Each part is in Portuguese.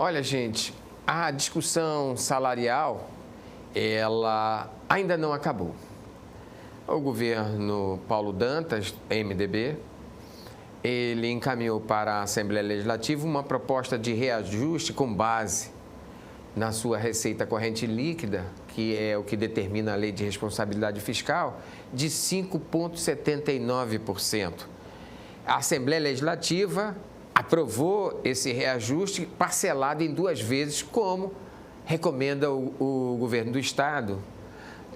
Olha, gente, a discussão salarial, ela ainda não acabou. O governo Paulo Dantas, MDB, ele encaminhou para a Assembleia Legislativa uma proposta de reajuste com base na sua receita corrente líquida, que é o que determina a Lei de Responsabilidade Fiscal, de 5,79%. A Assembleia Legislativa aprovou esse reajuste parcelado em 2 vezes, como recomenda o governo do Estado.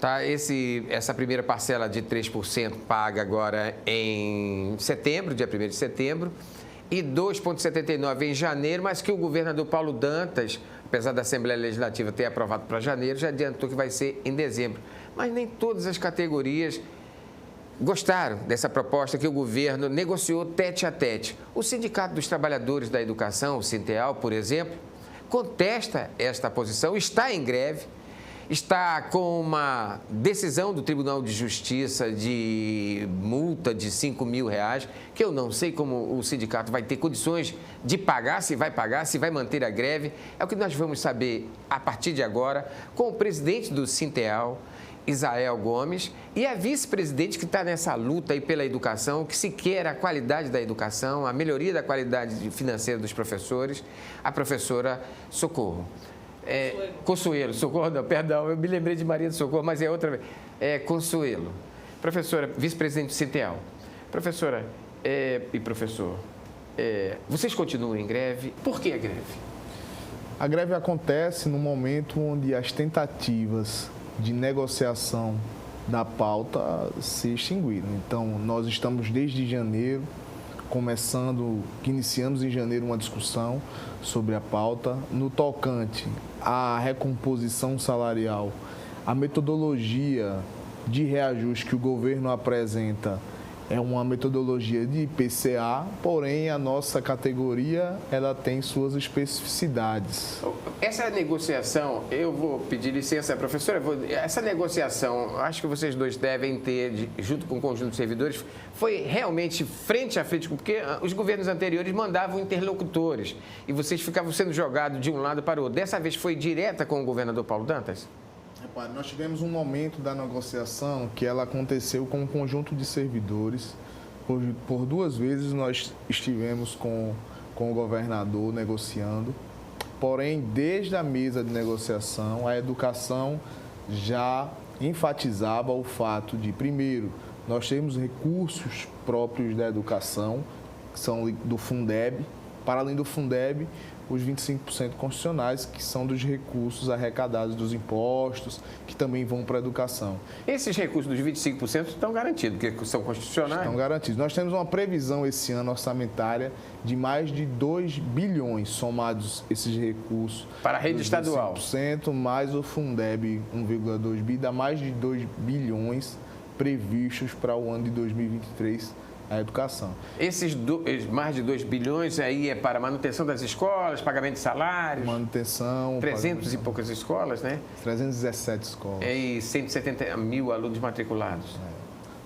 Tá? Essa primeira parcela de 3% paga agora em setembro, dia 1º de setembro, e 2,79% em janeiro, mas que o governador Paulo Dantas, apesar da Assembleia Legislativa ter aprovado para janeiro, já adiantou que vai ser em dezembro. Mas nem todas as categorias gostaram dessa proposta que o governo negociou tete a tete. O Sindicato dos Trabalhadores da Educação, o Sinteal, por exemplo, contesta esta posição, está em greve, está com uma decisão do Tribunal de Justiça de multa de R$5 mil, que eu não sei como o sindicato vai ter condições de pagar, se vai manter a greve. É o que nós vamos saber a partir de agora com o presidente do Sinteal, Isael Gomes, e a vice-presidente que está nessa luta aí pela educação, que se quer a qualidade da educação, a melhoria da qualidade financeira dos professores, a professora Socorro. Consuelo, Socorro, não, perdão, eu me lembrei de Maria do Socorro, mas é outra vez. Consuelo. Professora, vice-presidente do Sinteal. Professora e professor, vocês continuam em greve? Por que a greve? A greve acontece no momento onde as tentativas de negociação da pauta se extinguiram. Então, nós estamos desde janeiro, iniciamos em janeiro uma discussão sobre a pauta. No tocante à recomposição salarial, a metodologia de reajuste que o governo apresenta é uma metodologia de IPCA, porém a nossa categoria ela tem suas especificidades. Essa negociação, eu vou pedir licença, professora, essa negociação, acho que vocês dois devem ter, junto com o conjunto de servidores, foi realmente frente a frente, porque os governos anteriores mandavam interlocutores e vocês ficavam sendo jogados de um lado para o outro. Dessa vez foi direta com o governador Paulo Dantas? Repare, nós tivemos um momento da negociação que ela aconteceu com um conjunto de servidores. Por 2 vezes nós estivemos com o governador negociando. Porém, desde a mesa de negociação, a educação já enfatizava o fato de, primeiro, nós temos recursos próprios da educação, que são do Fundeb. Para além do Fundeb, os 25% constitucionais, que são dos recursos arrecadados dos impostos, que também vão para a educação. Esses recursos dos 25% estão garantidos, porque são constitucionais? Estão garantidos. Nós temos uma previsão esse ano orçamentária de mais de 2 bilhões somados esses recursos. Para a rede estadual? 25%, mais o Fundeb 1,2 bi, dá mais de 2 bilhões previstos para o ano de 2023. A educação. Esses mais de 2 bilhões aí é para manutenção das escolas, pagamento de salários? Manutenção. 300 e poucas escolas, né? 317 escolas. E 170 mil alunos matriculados.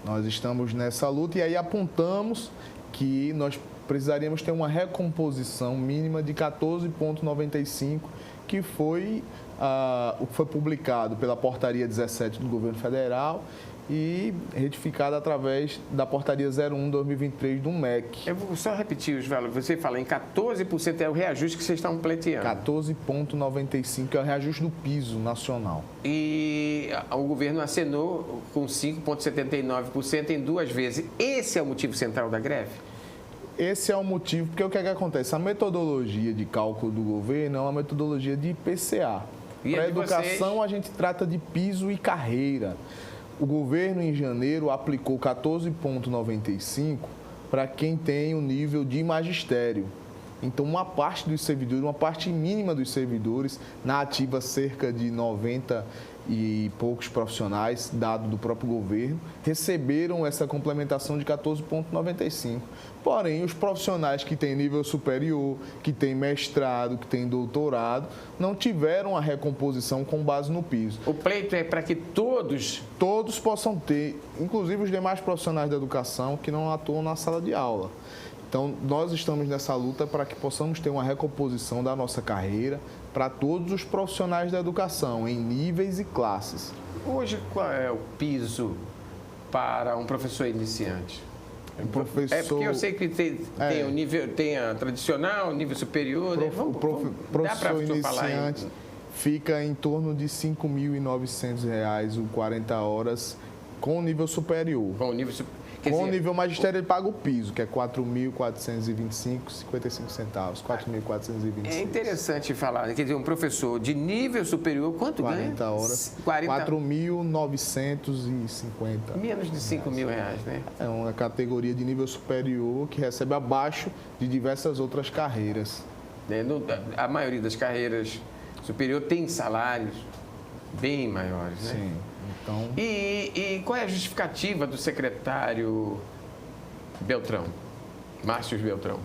Nós estamos nessa luta e aí apontamos que nós precisaríamos ter uma recomposição mínima de 14,95, que foi o que foi publicado pela Portaria 17 do Governo Federal e retificada através da Portaria 01/2023 do MEC. Eu vou só repetir os valores. Você fala em 14% é o reajuste que vocês estão pleiteando. 14,95 é o reajuste do piso nacional. E o governo acenou com 5,79% em 2 vezes. Esse é o motivo central da greve? Esse é o motivo, porque o que é que acontece? A metodologia de cálculo do governo é uma metodologia de IPCA. Para a educação, a gente trata de piso e carreira. O governo, em janeiro, aplicou 14,95 para quem tem o nível de magistério. Então, uma parte dos servidores, uma parte mínima dos servidores, na ativa cerca de 90 e poucos profissionais, dado do próprio governo, receberam essa complementação de 14,95. Porém, os profissionais que têm nível superior, que têm mestrado, que têm doutorado, não tiveram a recomposição com base no piso. O pleito é para que todos possam ter, inclusive os demais profissionais da educação que não atuam na sala de aula. Então, nós estamos nessa luta para que possamos ter uma recomposição da nossa carreira para todos os profissionais da educação, em níveis e classes. Hoje, qual é o piso para um professor iniciante? É porque eu sei que tem o nível, tem a tradicional, o nível superior. Professor iniciante fica em torno de R$ 5.900 o 40 horas com o nível superior. Com o nível superior. Com o nível magistério, ele paga o piso, que é R$ 4.425,55 centavos, 4.425. É interessante falar, quer dizer, um professor de nível superior, quanto 40 ganha? 40 horas, 4.950. Menos de R$5.000, né? É uma categoria de nível superior que recebe abaixo de diversas outras carreiras. A maioria das carreiras superior tem salários bem maiores, né? Sim. Então... E qual é a justificativa do secretário Beltrão, Márcio Beltrão,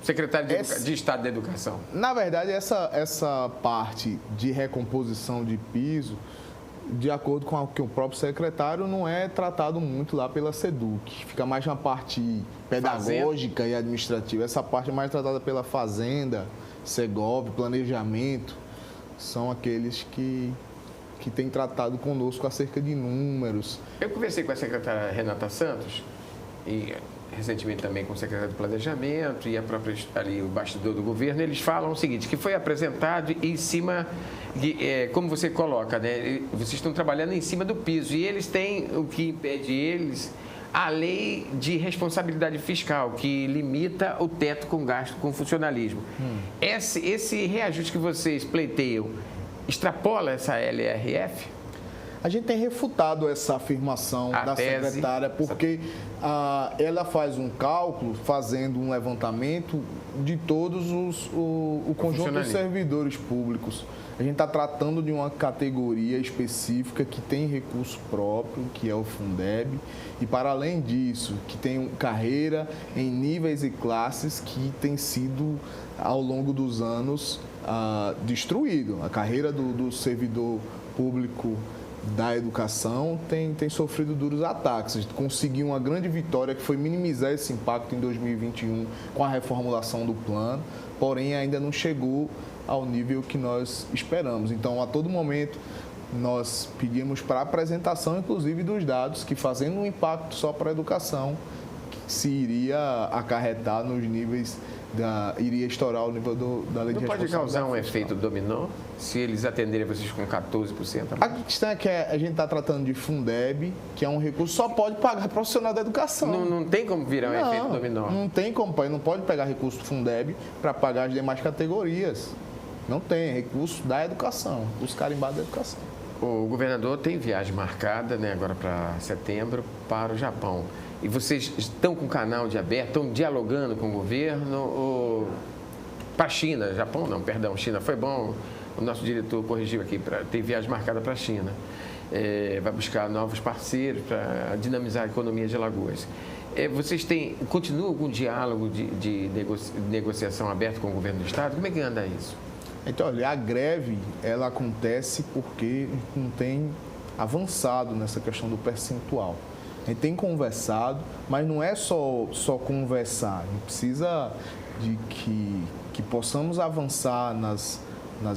secretário de Estado da Educação? Na verdade, essa parte de recomposição de piso, de acordo com o que o próprio secretário, não é tratado muito lá pela SEDUC. Fica mais na parte pedagógica e administrativa. Essa parte é mais tratada pela Fazenda, Segov, Planejamento. São aqueles que tem tratado conosco acerca de números. Eu conversei com a secretária Renata Santos e recentemente também com o secretário de Planejamento e a própria ali o bastidor do governo. Eles falam o seguinte, que foi apresentado em cima de, como você coloca, né? Vocês estão trabalhando em cima do piso e eles têm o que impede eles a lei de responsabilidade fiscal, que limita o teto com gasto com funcionalismo. Esse reajuste que vocês pleiteiam extrapola essa LRF? A gente tem refutado essa afirmação da secretária, porque ela faz um cálculo, fazendo um levantamento de todos o conjunto dos servidores públicos. A gente está tratando de uma categoria específica que tem recurso próprio, que é o Fundeb, e para além disso, que tem carreira em níveis e classes que tem sido, ao longo dos anos, destruído. A carreira do servidor público da educação tem sofrido duros ataques. A gente conseguiu uma grande vitória, que foi minimizar esse impacto em 2021 com a reformulação do plano, porém ainda não chegou ao nível que nós esperamos. Então, a todo momento, nós pedimos para a apresentação, inclusive, dos dados, que fazendo um impacto só para a educação, se iria acarretar nos níveis, iria estourar o nível da lei de responsabilidade. Não pode causar um efeito dominó, se eles atenderem vocês com 14%? A questão é que a gente está tratando de Fundeb, que é um recurso que só pode pagar profissional da educação. Não tem como virar um efeito dominó? Não tem como, não pode pegar recurso do Fundeb para pagar as demais categorias. Não tem, recurso da educação, os carimbados da educação. O governador tem viagem marcada, né, agora para setembro, para o Japão. E vocês estão com o canal de aberto, estão dialogando com o governo? Ou para a China? Japão não, perdão, China. Foi bom, o nosso diretor corrigiu aqui, tem viagem marcada para a China. Vai buscar novos parceiros para dinamizar a economia de Alagoas. Vocês continuam com diálogo de negociação aberto com o governo do Estado? Como é que anda isso? Então, olha, a greve, ela acontece porque não tem avançado nessa questão do percentual. A gente tem conversado, mas não é só conversar. A gente precisa de que possamos avançar nas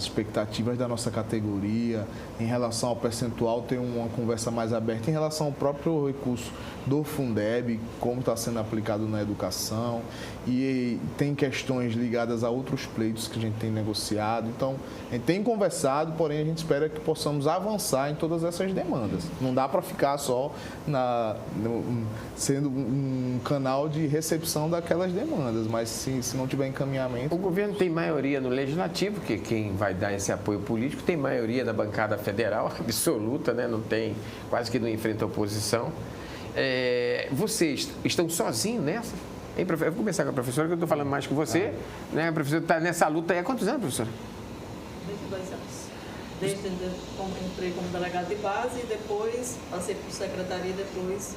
expectativas da nossa categoria, em relação ao percentual, ter uma conversa mais aberta em relação ao próprio recurso do Fundeb, como está sendo aplicado na educação, e tem questões ligadas a outros pleitos que a gente tem negociado. Então, a gente tem conversado, porém a gente espera que possamos avançar em todas essas demandas. Não dá para ficar só sendo um canal de recepção daquelas demandas, mas se não tiver encaminhamento... O governo tem maioria no Legislativo, que quem vai dar esse apoio político tem maioria na bancada federal, absoluta, né? Quase que não enfrenta oposição. Vocês estão sozinhos nessa? Hein, eu vou começar com a professora, que eu estou falando mais com você. Né? A professora está nessa luta aí há quantos anos, professora? 22 anos. Desde que entrei como delegado de base e depois passei por secretaria e depois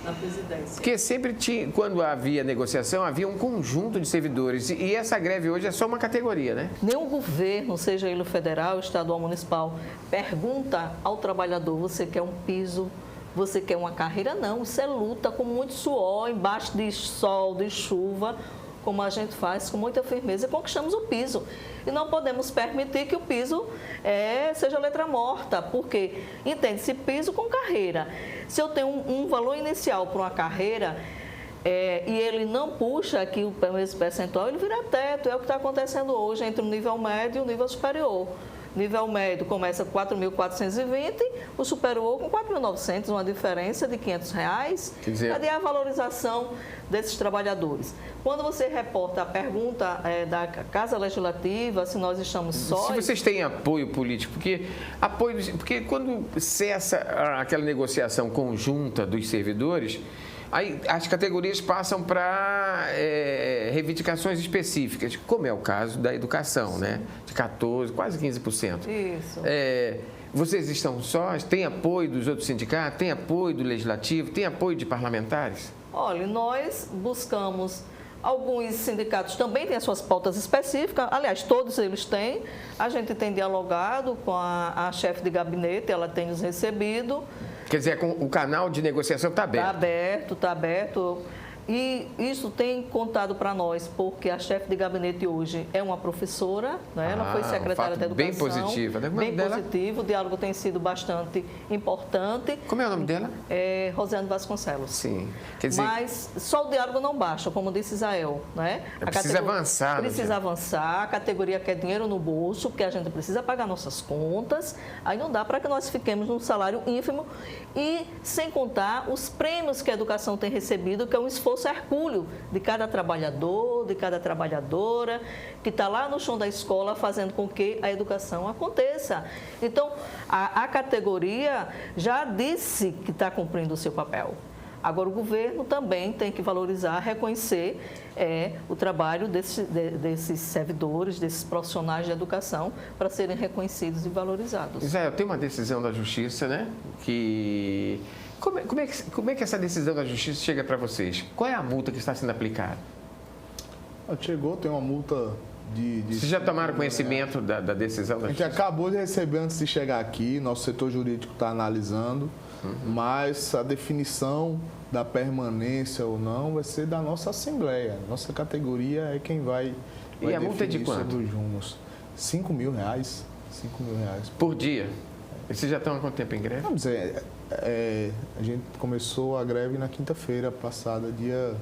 na presidência. Porque sempre tinha, quando havia negociação, havia um conjunto de servidores. E essa greve hoje é só uma categoria, né? Nenhum governo, seja ele federal, estadual, municipal, pergunta ao trabalhador: você quer um piso? Você quer uma carreira? Não, você luta com muito suor, embaixo de sol, de chuva, como a gente faz com muita firmeza, conquistamos o piso. E não podemos permitir que o piso seja letra morta, porque entende-se piso com carreira. Se eu tenho um valor inicial para uma carreira e ele não puxa aqui esse percentual, ele vira teto. É o que está acontecendo hoje entre o nível médio e o nível superior. Nível médio começa com 4.420, o superior com 4.900, uma diferença de R$500. Cadê a valorização desses trabalhadores? Quando você reporta a pergunta da Casa Legislativa, se nós estamos sós... Se vocês têm apoio político, porque quando cessa aquela negociação conjunta dos servidores, aí as categorias passam para reivindicações específicas, como é o caso da educação, né? De 14%, quase 15%. Isso. Vocês estão sós? Tem apoio dos outros sindicatos? Tem apoio do Legislativo? Tem apoio de parlamentares? Olha, nós buscamos... Alguns sindicatos também têm as suas pautas específicas, aliás, todos eles têm. A gente tem dialogado com a chefe de gabinete, ela tem nos recebido. Quer dizer, o canal de negociação está aberto? Está aberto. E isso tem contado para nós, porque a chefe de gabinete hoje é uma professora, né? Ela foi secretária da Educação. Bem positiva. Bem positivo, o diálogo tem sido bastante importante. Como é o nome dela? Rosiane Vasconcelos. Sim. Quer dizer... Mas só o diálogo não basta, como disse Israel, né? Precisa avançar. Precisa avançar, a categoria quer dinheiro no bolso, porque a gente precisa pagar nossas contas, aí não dá para que nós fiquemos num salário ínfimo e sem contar os prêmios que a educação tem recebido, que é um esforço hercúleo de cada trabalhador, de cada trabalhadora, que está lá no chão da escola fazendo com que a educação aconteça. Então, a categoria já disse que está cumprindo o seu papel. Agora, o governo também tem que valorizar, reconhecer o trabalho desses servidores, desses profissionais de educação, para serem reconhecidos e valorizados. Israel, tem uma decisão da Justiça, né? Como é que essa decisão da Justiça chega para vocês? Qual é a multa que está sendo aplicada? Chegou, tem uma multa de Vocês já tomaram conhecimento da decisão da Justiça? A gente acabou de receber antes de chegar aqui, nosso setor jurídico está analisando, mas a definição da permanência ou não vai ser da nossa Assembleia. Nossa categoria é quem vai e a multa é de quanto? Os rumos. R$5.000. R$5.000. Por dia? E vocês já estão há quanto tempo em greve? Vamos dizer, a gente começou a greve na quinta-feira passada, dia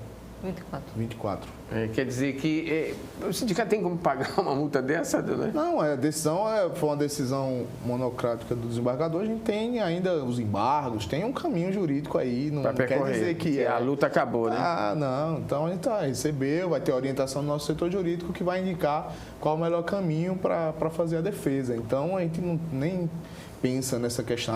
24. Quer dizer que o sindicato tem como pagar uma multa dessa, né? Não, a decisão foi uma decisão monocrática do desembargador. A gente tem ainda os embargos, tem um caminho jurídico aí. Não quer dizer que a luta acabou, né? Não. Então a gente recebeu, vai ter orientação do nosso setor jurídico que vai indicar qual o melhor caminho para fazer a defesa. Então a gente nem pensa nessa questão.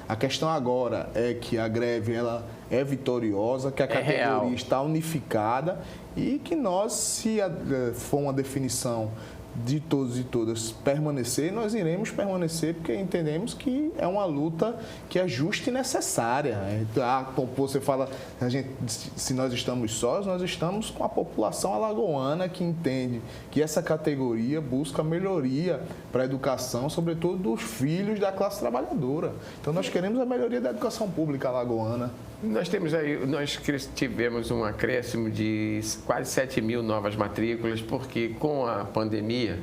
A questão agora é que a greve ela é vitoriosa, que a categoria está unificada e que nós, se for uma definição de todos e todas permanecer, nós iremos permanecer porque entendemos que é uma luta que é justa e necessária. Você fala, se nós estamos sós, nós estamos com a população alagoana que entende que essa categoria busca melhoria para a educação, sobretudo dos filhos da classe trabalhadora. Então nós queremos a melhoria da educação pública alagoana. Nós tivemos um acréscimo de quase 7.000 novas matrículas, porque com a pandemia,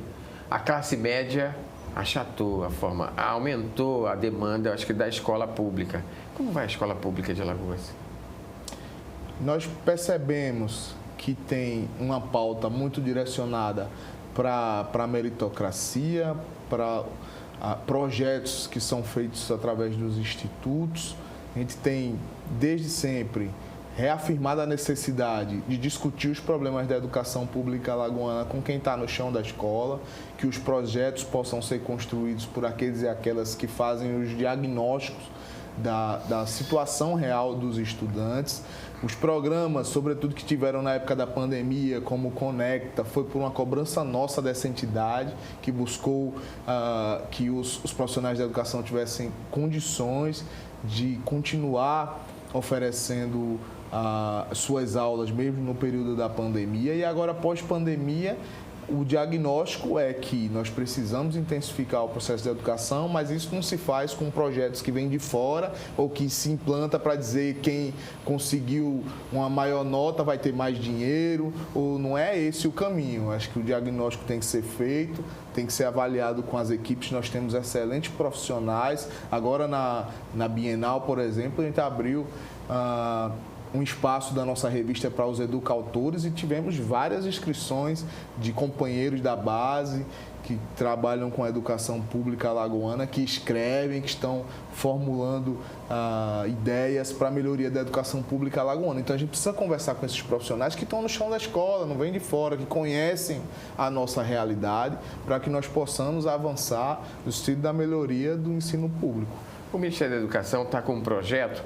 a classe média achatou aumentou a demanda, acho que, da escola pública. Como vai a escola pública de Alagoas? Nós percebemos que tem uma pauta muito direcionada para a meritocracia, para projetos que são feitos através dos institutos. A gente tem, desde sempre, reafirmado a necessidade de discutir os problemas da educação pública alagoana com quem está no chão da escola, que os projetos possam ser construídos por aqueles e aquelas que fazem os diagnósticos da situação real dos estudantes. Os programas, sobretudo que tiveram na época da pandemia, como o Conecta, foi por uma cobrança nossa dessa entidade, que buscou que os profissionais da educação tivessem condições de continuar oferecendo suas aulas, mesmo no período da pandemia. E agora, pós-pandemia, O diagnóstico é que nós precisamos intensificar o processo de educação, mas isso não se faz com projetos que vêm de fora ou que se implanta para dizer quem conseguiu uma maior nota vai ter mais dinheiro, ou não é esse o caminho. Acho que o diagnóstico tem que ser feito, tem que ser avaliado com as equipes. Nós temos excelentes profissionais. Agora na Bienal, por exemplo, a gente abriu um espaço da nossa revista para os educautores e tivemos várias inscrições de companheiros da base que trabalham com a educação pública alagoana, que escrevem, que estão formulando ideias para a melhoria da educação pública alagoana. Então a gente precisa conversar com esses profissionais que estão no chão da escola, não vêm de fora, que conhecem a nossa realidade, para que nós possamos avançar no sentido da melhoria do ensino público. O Ministério da Educação está com um projeto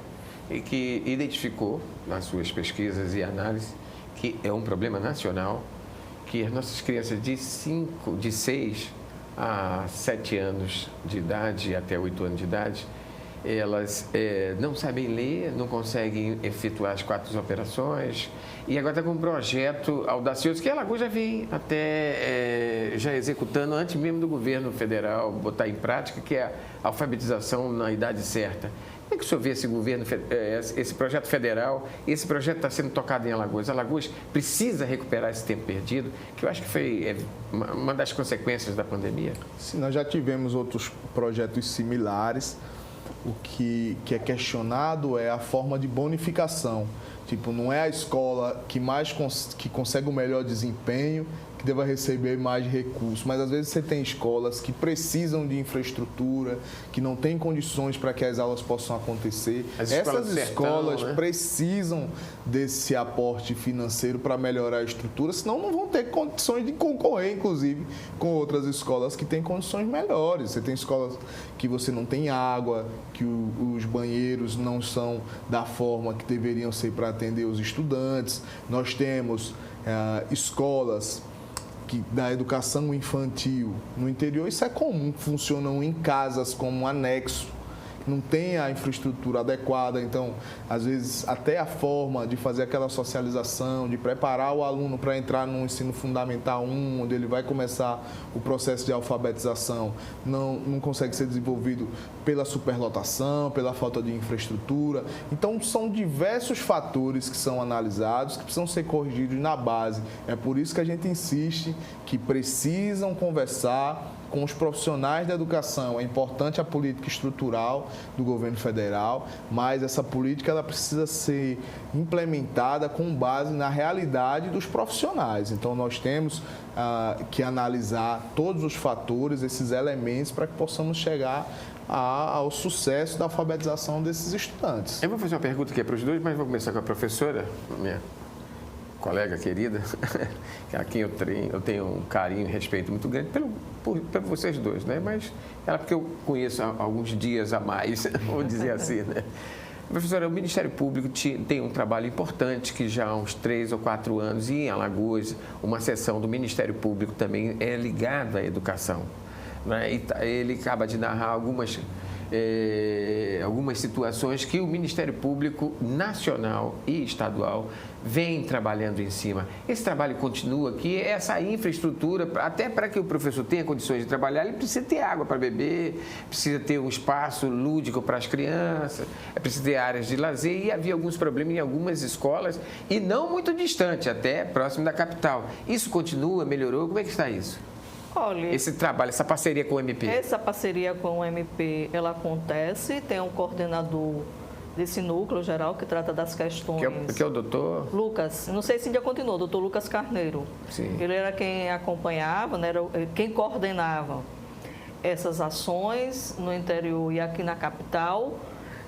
que identificou nas suas pesquisas e análises que é um problema nacional, que as nossas crianças de 6 a 7 anos de idade, até 8 anos de idade, elas não sabem ler, não conseguem efetuar as 4 operações, e agora está com um projeto audacioso que a Alagoas já vem até já executando antes mesmo do governo federal botar em prática, que é a alfabetização na idade certa. Como é que o senhor vê esse projeto federal? Esse projeto está sendo tocado em Alagoas. Alagoas precisa recuperar esse tempo perdido, que eu acho que foi uma das consequências da pandemia. Sim, nós já tivemos outros projetos similares. O que é questionado é a forma de bonificação. Tipo, não é a escola que consegue o melhor desempenho que deva receber mais recursos, mas às vezes você tem escolas que precisam de infraestrutura, que não têm condições para que as aulas possam acontecer. Essas escolas precisam desse aporte financeiro para melhorar a estrutura, senão não vão ter condições de concorrer, inclusive, com outras escolas que têm condições melhores. Você tem escolas que você não tem água, que os banheiros não são da forma que deveriam ser para atender os estudantes. Nós temos escolas da educação infantil no interior, isso é comum, funcionam em casas como um anexo, não tem a infraestrutura adequada, então, às vezes, até a forma de fazer aquela socialização, de preparar o aluno para entrar no ensino fundamental 1, onde ele vai começar o processo de alfabetização, não consegue ser desenvolvido pela superlotação, pela falta de infraestrutura. Então, são diversos fatores que são analisados, que precisam ser corrigidos na base. É por isso que a gente insiste que precisam conversar com os profissionais da educação. É importante a política estrutural do governo federal, mas essa política ela precisa ser implementada com base na realidade dos profissionais. Então, nós temos que analisar todos os fatores, esses elementos, para que possamos chegar ao sucesso da alfabetização desses estudantes. Eu vou fazer uma pergunta aqui para os dois, mas vou começar com a professora, minha colega querida, a quem eu tenho um carinho e respeito muito grande por vocês dois, né? Mas ela porque eu conheço há alguns dias a mais, vou dizer assim, né? Professora, o Ministério Público tem um trabalho importante que já há uns 3 ou 4 anos, e em Alagoas, uma seção do Ministério Público também é ligada à educação, né? E ele acaba de narrar algumas situações que o Ministério Público Nacional e Estadual vem trabalhando em cima. Esse trabalho continua, que essa infraestrutura, até para que o professor tenha condições de trabalhar, ele precisa ter água para beber, precisa ter um espaço lúdico para as crianças, precisa ter áreas de lazer, e havia alguns problemas em algumas escolas, e não muito distante, até próximo da capital. Isso continua, melhorou? Como é que está isso? Olha, esse trabalho, essa parceria com o MP? Essa parceria com o MP, ela acontece, tem um coordenador desse núcleo geral que trata das questões... Que é o doutor... Lucas, não sei se ainda continuou, doutor Lucas Carneiro. Sim. Ele era quem acompanhava, né, era quem coordenava essas ações no interior e aqui na capital.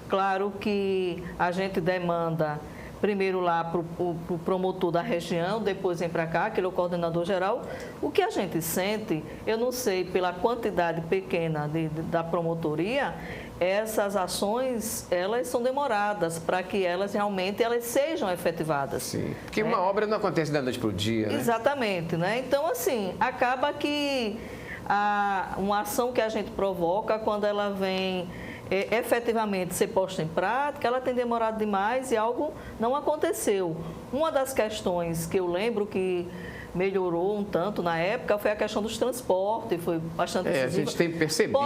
Claro que a gente demanda primeiro lá para o promotor da região, depois vem para cá, aquele é o coordenador geral. O que a gente sente, eu não sei, pela quantidade pequena da promotoria, essas ações, elas são demoradas para que elas realmente sejam efetivadas. Sim, porque uma obra não acontece da noite para o dia, né? Exatamente, né? Então, assim, acaba que uma ação que a gente provoca, quando ela vem efetivamente ser posta em prática, ela tem demorado demais e algo não aconteceu. Uma das questões que eu lembro que melhorou um tanto na época foi a questão dos transportes, foi bastante decisiva. A gente tem percebido.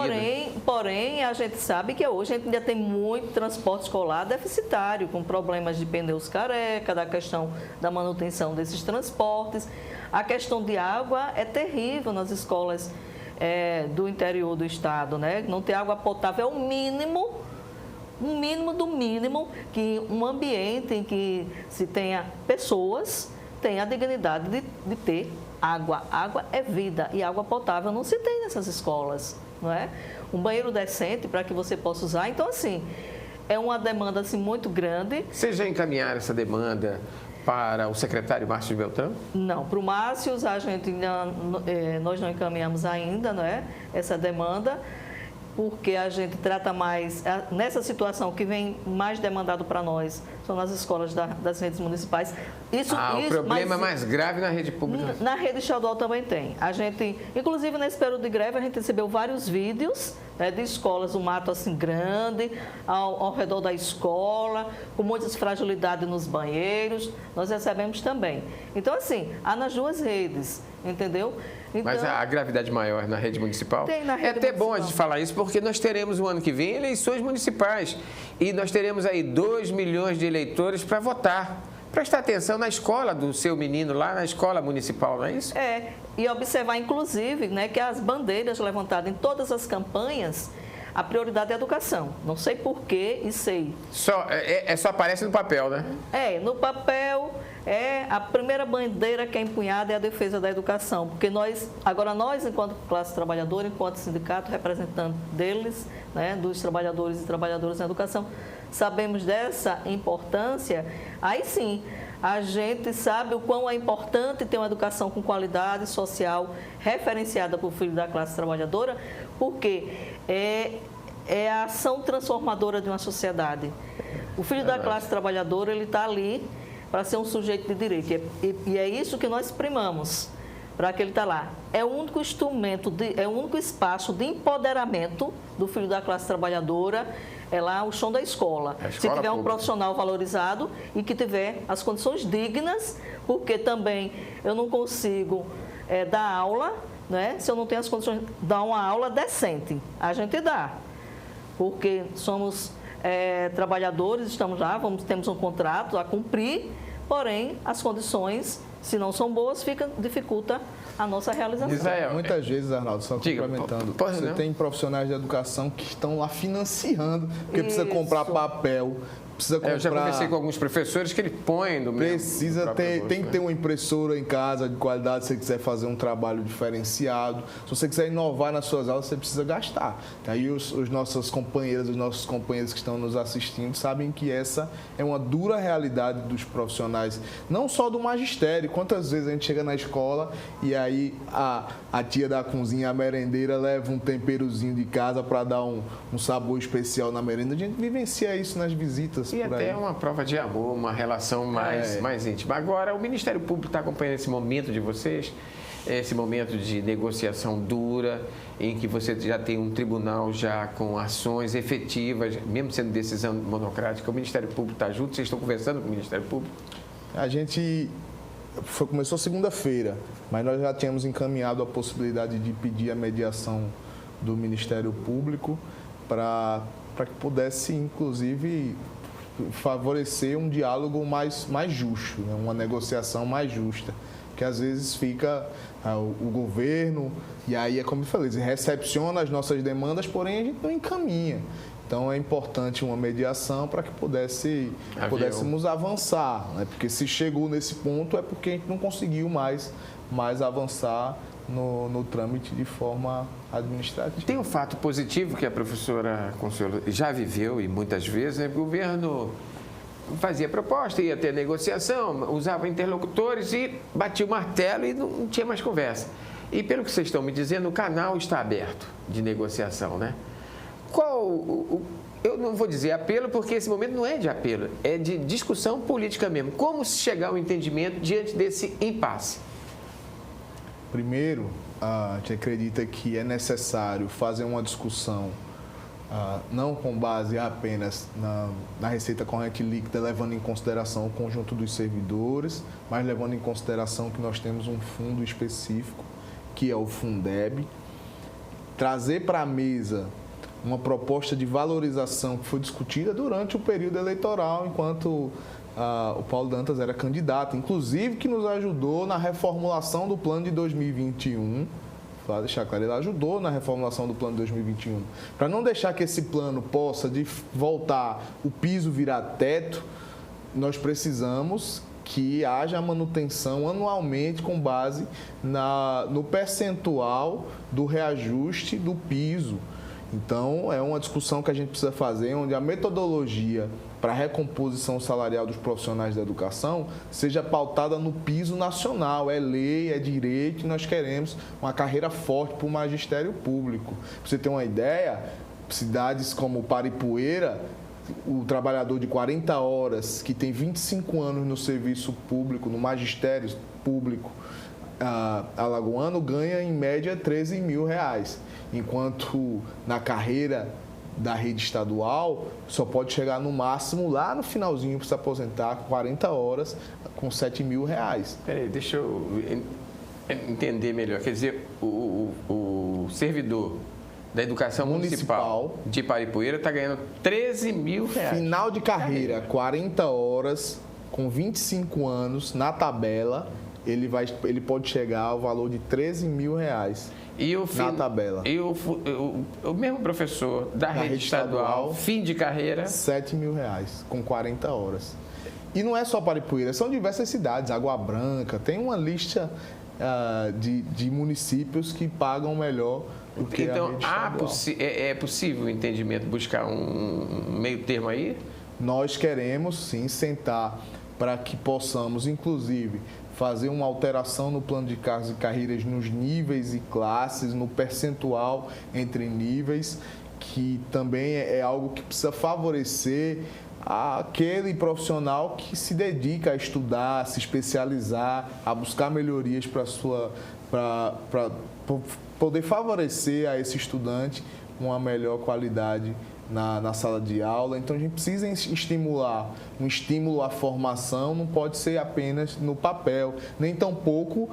Porém, a gente sabe que hoje a gente ainda tem muito transporte escolar deficitário, com problemas de pneus careca, da questão da manutenção desses transportes. A questão de água é terrível nas escolas do interior do estado, né? Não ter água potável é o mínimo do mínimo, que um ambiente em que se tenha pessoas, tenha a dignidade de ter água. Água é vida e água potável não se tem nessas escolas, não é? Um banheiro decente para que você possa usar. Então, assim, é uma demanda assim, muito grande. Vocês já encaminharam essa demanda para o secretário Márcio Beltrão? Não, para o Márcio, nós não encaminhamos ainda, não é? Essa demanda, porque a gente trata mais, nessa situação que vem mais demandado para nós, são nas escolas das redes municipais. O problema é mais grave na rede pública? Na rede estadual também tem. A gente, inclusive nesse período de greve, a gente recebeu vários vídeos, né, de escolas, um mato assim grande, ao redor da escola, com muitas fragilidades nos banheiros, nós recebemos também. Então, assim, há nas duas redes, entendeu? Então, mas a gravidade maior na rede municipal? Tem na rede municipal. É até bom a gente falar isso, porque nós teremos o ano que vem eleições municipais e nós teremos aí 2 milhões de eleitores para votar. Prestar atenção na escola do seu menino lá, na escola municipal, não é isso? E observar, inclusive, né, que as bandeiras levantadas em todas as campanhas, a prioridade é a educação. Não sei porquê e sei. Só aparece no papel, né? No papel, a primeira bandeira que é empunhada é a defesa da educação. Porque nós, enquanto classe trabalhadora, enquanto sindicato representante deles, né, dos trabalhadores e trabalhadoras na educação, sabemos dessa importância. Aí sim, a gente sabe o quão é importante ter uma educação com qualidade social referenciada para o filho da classe trabalhadora, porque é a ação transformadora de uma sociedade. O filho da classe trabalhadora, ele está ali para ser um sujeito de direito. E é isso que nós primamos, para que ele está lá. É o único instrumento, é o único espaço de empoderamento do filho da classe trabalhadora, é lá o chão da escola. Se tiver um profissional valorizado e que tiver as condições dignas, porque também eu não consigo dar aula, né, se eu não tenho as condições de dar uma aula decente. A gente dá, porque somos trabalhadores, estamos lá, temos um contrato a cumprir, porém as condições, se não são boas, dificulta a nossa realização. Israel, muitas vezes, Arnaldo, só complementando, você tem profissionais de educação que estão lá financiando, porque precisa comprar papel, precisa comprar... Eu já conversei com alguns professores que ele põe do mesmo... Tem que ter uma impressora em casa de qualidade, se você quiser fazer um trabalho diferenciado. Se você quiser inovar nas suas aulas, você precisa gastar. Aí os nossas companheiras, os nossos companheiros que estão nos assistindo sabem que essa é uma dura realidade dos profissionais, não só do magistério. Quantas vezes a gente chega na escola e aí a tia da cozinha, a merendeira, leva um temperozinho de casa para dar um sabor especial na merenda. A gente vivencia isso nas visitas. E até uma prova de amor, uma relação mais íntima. Agora, o Ministério Público está acompanhando esse momento de vocês, esse momento de negociação dura, em que você já tem um tribunal já com ações efetivas, mesmo sendo decisão monocrática. O Ministério Público está junto? Vocês estão conversando com o Ministério Público? A gente começou segunda-feira, mas nós já tínhamos encaminhado a possibilidade de pedir a mediação do Ministério Público para que pudesse, inclusive, favorecer um diálogo mais justo, né? Uma negociação mais justa, que às vezes fica o governo, e aí é como eu falei, recepciona as nossas demandas, porém a gente não encaminha. Então é importante uma mediação para que pudéssemos avançar, né? Porque se chegou nesse ponto é porque a gente não conseguiu mais avançar no trâmite de forma administrativa. Tem um fato positivo que a professora Consuelo já viveu, e muitas vezes, né? O governo fazia proposta, ia ter negociação, usava interlocutores e batia o martelo e não tinha mais conversa. E pelo que vocês estão me dizendo, o canal está aberto de negociação, né? Eu não vou dizer apelo, porque esse momento não é de apelo, é de discussão política mesmo. Como se chegar ao entendimento diante desse impasse? Primeiro, a gente acredita que é necessário fazer uma discussão não com base apenas na receita corrente líquida, levando em consideração o conjunto dos servidores, mas levando em consideração que nós temos um fundo específico, que é o Fundeb. Trazer para a mesa uma proposta de valorização que foi discutida durante o período eleitoral, enquanto o Paulo Dantas era candidato, inclusive que nos ajudou na reformulação do plano de 2021. Para deixar claro, ele ajudou na reformulação do plano de 2021. Para não deixar que esse plano possa voltar, o piso virar teto, nós precisamos que haja manutenção anualmente com base no percentual do reajuste do piso. Então, é uma discussão que a gente precisa fazer, onde a metodologia para a recomposição salarial dos profissionais da educação seja pautada no piso nacional. É lei, é direito, e nós queremos uma carreira forte para o magistério público. Para você ter uma ideia, cidades como Paripueira, o trabalhador de 40 horas, que tem 25 anos no serviço público, no magistério público alagoano, ganha em média R$13 mil, enquanto na carreira da rede estadual só pode chegar no máximo lá no finalzinho para se aposentar com 40 horas com R$7 mil. Peraí, deixa eu entender melhor. Quer dizer, o servidor da educação municipal de Paripueira está ganhando R$13 mil. Final de carreira, 40 horas, com 25 anos, na tabela, ele pode chegar ao valor de R$13 mil na tabela. E o mesmo professor da rede estadual, fim de carreira, R$7 mil, com 40 horas. E não é só Paripueira, são diversas cidades, Água Branca, tem uma lista de municípios que pagam melhor do que a rede estadual. É possível o entendimento, buscar um meio termo aí? Nós queremos, sim, sentar para que possamos, inclusive, fazer uma alteração no plano de cargos e carreiras nos níveis e classes, no percentual entre níveis, que também é algo que precisa favorecer aquele profissional que se dedica a estudar, a se especializar, a buscar melhorias para poder favorecer a esse estudante uma melhor qualidade na sala de aula. Então, a gente precisa estimular. Um estímulo à formação não pode ser apenas no papel, nem tampouco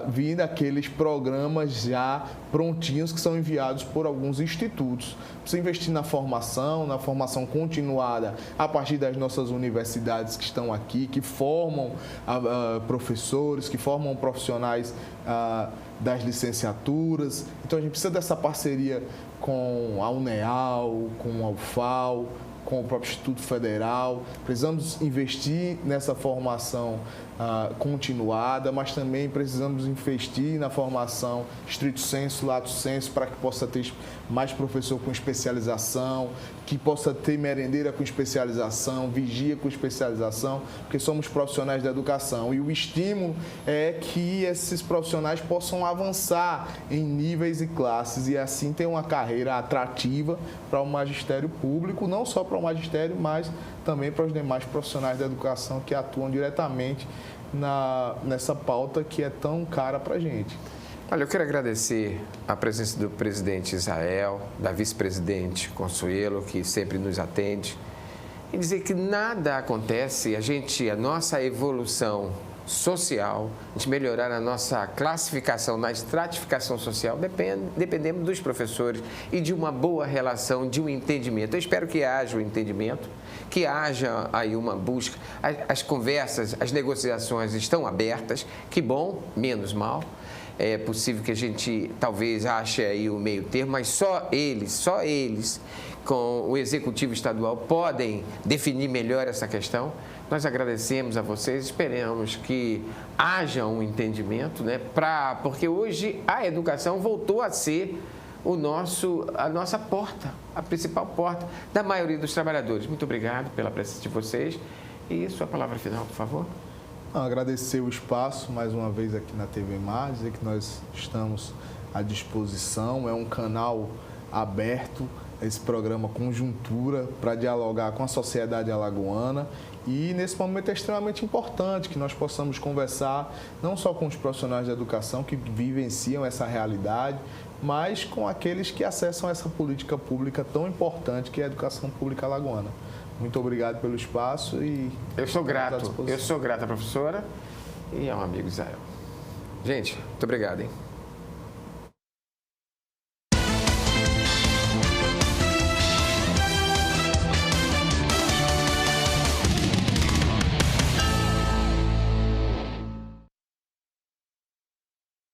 vir daqueles programas já prontinhos que são enviados por alguns institutos. Precisa investir na formação continuada a partir das nossas universidades que estão aqui, que formam professores, que formam profissionais das licenciaturas. Então, a gente precisa dessa parceria com a UNEAL, com a UFAL, com o próprio Instituto Federal. Precisamos investir nessa formação continuada, mas também precisamos investir na formação stricto sensu, lato sensu, para que possa ter mais professor com especialização, que possa ter merendeira com especialização, vigia com especialização, porque somos profissionais da educação. E o estímulo é que esses profissionais possam avançar em níveis e classes e assim ter uma carreira atrativa para o magistério público, não só para o magistério, mas também para os demais profissionais da educação que atuam diretamente nessa pauta que é tão cara para a gente. Olha, eu quero agradecer a presença do presidente Israel, da vice-presidente Consuelo, que sempre nos atende, e dizer que nada acontece, a nossa evolução social, a gente melhorar a nossa classificação na estratificação social, dependemos dos professores e de uma boa relação, de um entendimento. Eu espero que haja um entendimento, que haja aí uma busca. As conversas, as negociações estão abertas, que bom, menos mal. É possível que a gente talvez ache aí o meio termo, mas só eles, com o Executivo Estadual, podem definir melhor essa questão. Nós agradecemos a vocês, esperamos que haja um entendimento, né? Porque hoje a educação voltou a ser a nossa porta, a principal porta da maioria dos trabalhadores. Muito obrigado pela presença de vocês. E sua palavra final, por favor. Agradecer o espaço mais uma vez aqui na TV Mar, dizer que nós estamos à disposição, é um canal aberto, esse programa Conjuntura, para dialogar com a sociedade alagoana. E nesse momento é extremamente importante que nós possamos conversar não só com os profissionais da educação que vivenciam essa realidade, mas com aqueles que acessam essa política pública tão importante que é a educação pública alagoana. Muito obrigado pelo espaço e... Eu sou grato, professora, e ao amigo Israel. Gente, muito obrigado, hein?